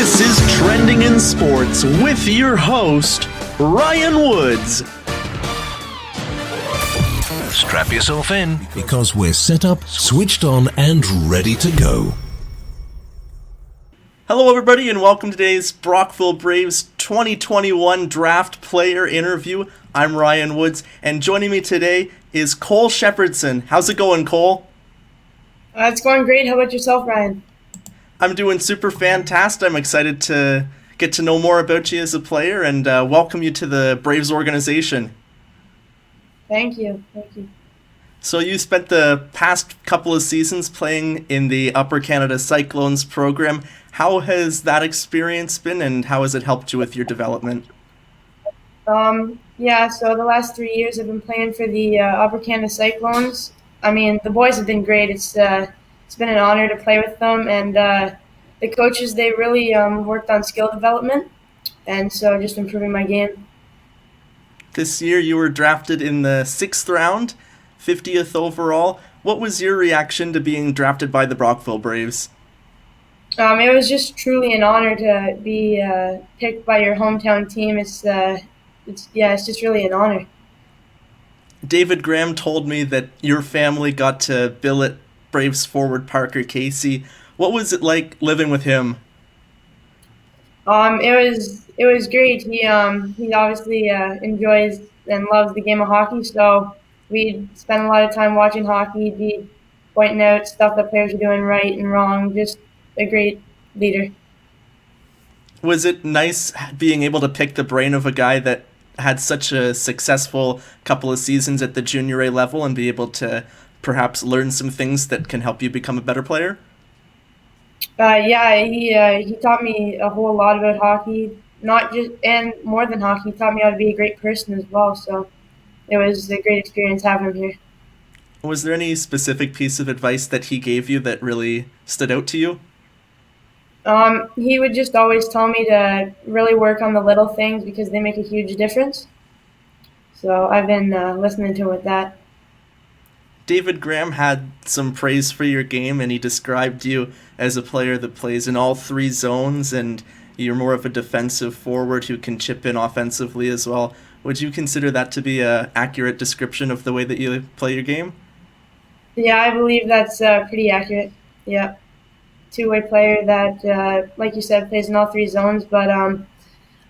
This is Trending in Sports with your host, Ryan Woods. Strap yourself in because we're set up, switched on, and ready to go. Hello everybody and welcome to today's Brockville Braves 2021 draft player interview. I'm Ryan Woods and joining me today is Cole Shepherdson. How's it going, Cole? It's going great. How about yourself, Ryan? I'm doing super fantastic. I'm excited to get to know more about you as a player and welcome you to the Braves organization. Thank you. So you spent the past couple of seasons playing in the Upper Canada Cyclones program. How has that experience been and how has it helped you with your development? So the last 3 years I've been playing for the Upper Canada Cyclones. I mean, the boys have been great. It's been an honor to play with them, and the coaches, they really worked on skill development, and so just improving my game. This year you were drafted in the 6th round, 50th overall. What was your reaction to being drafted by the Brockville Braves? It was just truly an honor to be picked by your hometown team. It's just really an honor. David Graham told me that your family got to billet Braves forward Parker Casey. What was it like living with him? It was great. He obviously enjoys and loves the game of hockey, so we spend a lot of time watching hockey. He'd be pointing out stuff that players are doing right and wrong. Just a great leader. Was it nice being able to pick the brain of a guy that had such a successful couple of seasons at the junior A level and be able to perhaps learn some things that can help you become a better player? He taught me a whole lot about hockey, not just and more than hockey. He taught me how to be a great person as well. So it was a great experience having him here. Was there any specific piece of advice that he gave you that really stood out to you? He would just always tell me to really work on the little things because they make a huge difference. So I've been listening to him with that. David Graham had some praise for your game, and he described you as a player that plays in all 3 zones, and you're more of a defensive forward who can chip in offensively as well. Would you consider that to be an accurate description of the way that you play your game? Yeah, I believe that's pretty accurate. Yeah. Two-way player that, like you said, plays in all 3 zones. But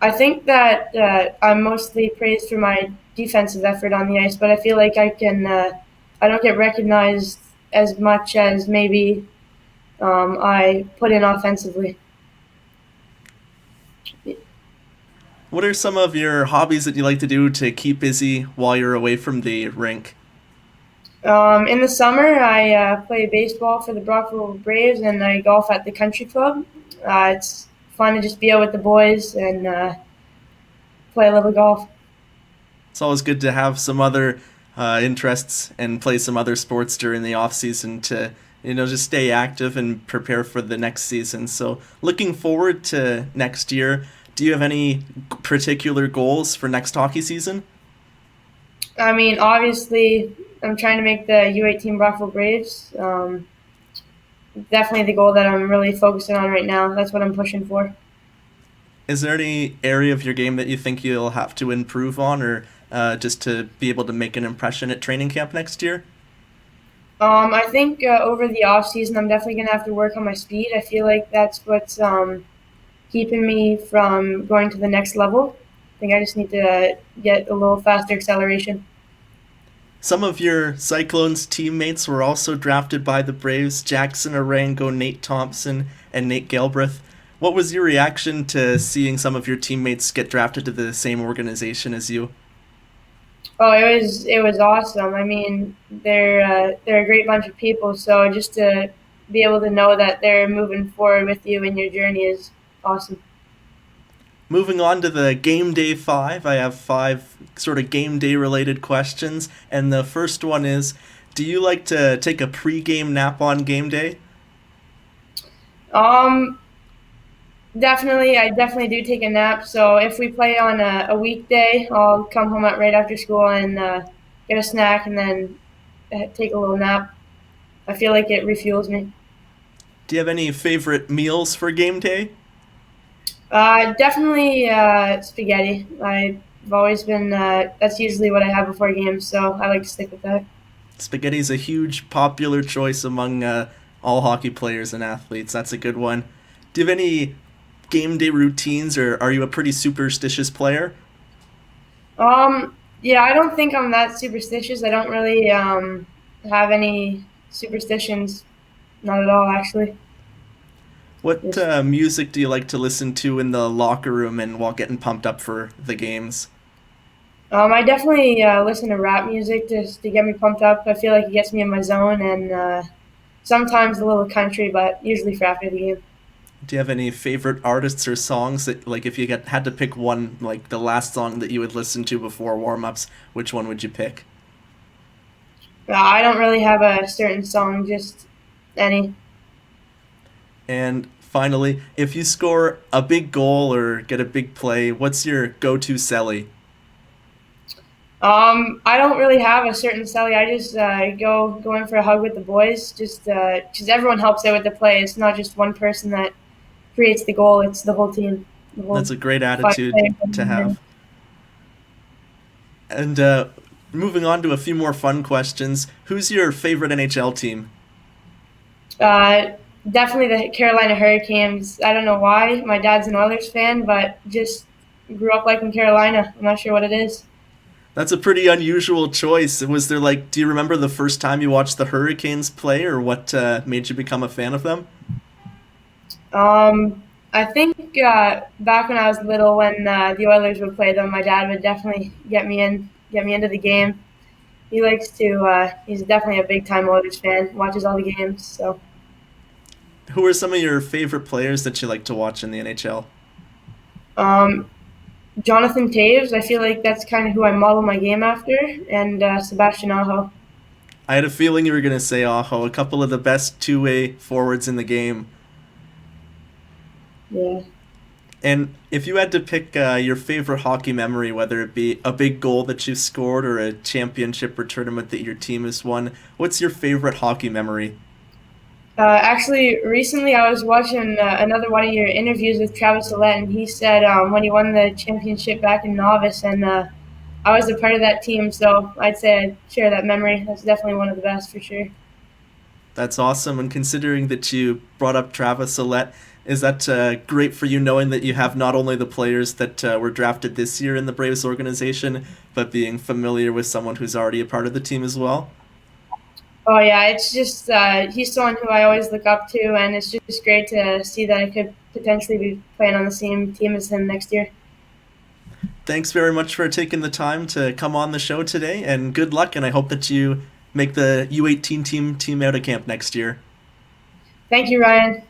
I think that I'm mostly praised for my defensive effort on the ice, but I feel like I don't get recognized as much as maybe I put in offensively. What are some of your hobbies that you like to do to keep busy while you're away from the rink? In the summer, I play baseball for the Brockville Braves, and I golf at the country club. It's fun to just be out with the boys and play a little golf. It's always good to have some other interests and play some other sports during the off season to just stay active and prepare for the next season. So looking forward to next year. Do you have any particular goals for next hockey season? I mean, obviously, I'm trying to make the U18 Brockville Braves. Definitely the goal that I'm really focusing on right now. That's what I'm pushing for. Is there any area of your game that you think you'll have to improve on or just to be able to make an impression at training camp next year? I think over the off season, I'm definitely going to have to work on my speed. I feel like that's what's keeping me from going to the next level. I think I just need to get a little faster acceleration. Some of your Cyclones teammates were also drafted by the Braves: Jackson Arango, Nate Thompson, and Nate Galbraith. What was your reaction to seeing some of your teammates get drafted to the same organization as you? Oh, it was awesome. I mean, they're a great bunch of people. So just to be able to know that they're moving forward with you in your journey is awesome. Moving on to the Game Day 5, I have 5 sort of game day related questions. And the first one is, do you like to take a pre-game nap on game day? Definitely. I definitely do take a nap. So if we play on a weekday, I'll come home right after school and get a snack and then take a little nap. I feel like it refuels me. Do you have any favorite meals for game day? Definitely spaghetti. I've always been, that's usually what I have before games, so I like to stick with that. Spaghetti is a huge popular choice among all hockey players and athletes. That's a good one. Do you have any game day routines, or are you a pretty superstitious player? Yeah, I don't think I'm that superstitious. I don't really have any superstitions. Not at all, actually. What Just, music do you like to listen to in the locker room and while getting pumped up for the games? I definitely listen to rap music just to get me pumped up. I feel like it gets me in my zone, and sometimes a little country, but usually for after the game. Do you have any favorite artists or songs that, like, if you had to pick one, like the last song that you would listen to before warm-ups, which one would you pick? I don't really have a certain song, just any. And finally, if you score a big goal or get a big play, what's your go-to celly? I don't really have a certain celly. I just go in for a hug with the boys. Just because everyone helps out with the play. It's not just one person that creates the goal. It's the whole team, the That's whole a great five attitude to players. have. And moving on to a few more fun questions, who's your favorite NHL team? Uh, Definitely the Carolina Hurricanes. I don't know why. My dad's an Oilers fan, but just grew up liking Carolina. I'm not sure what it is. That's a pretty unusual choice. Was there, like, do you remember the first time you watched the Hurricanes play, or what made you become a fan of them? I think back when I was little, when the Oilers would play them, my dad would definitely get me into the game. He likes to. He's definitely a big time Oilers fan. Watches all the games. So, Who are some of your favorite players that you like to watch in the NHL? um, Jonathan Taves. I feel like that's kind of who I model my game after, and Sebastian Aho. I had a feeling you were going to say Aho, a couple of the best two-way forwards in the game. Yeah. And if you had to pick your favorite hockey memory, whether it be a big goal that you scored or a championship or tournament that your team has won, what's your favorite hockey memory? Actually, recently I was watching another one of your interviews with Travis Ouellette, and he said when he won the championship back in novice, and I was a part of that team, so I'd say I'd share that memory. That's definitely one of the best for sure. That's awesome. And considering that you brought up Travis Ouellette, is that great for you knowing that you have not only the players that were drafted this year in the Braves organization, but being familiar with someone who's already a part of the team as well? Oh yeah, it's just he's someone who I always look up to, and it's just great to see that I could potentially be playing on the same team as him next year. Thanks very much for taking the time to come on the show today, and good luck, and I hope that you make the U18 team out of camp next year. Thank you, Ryan.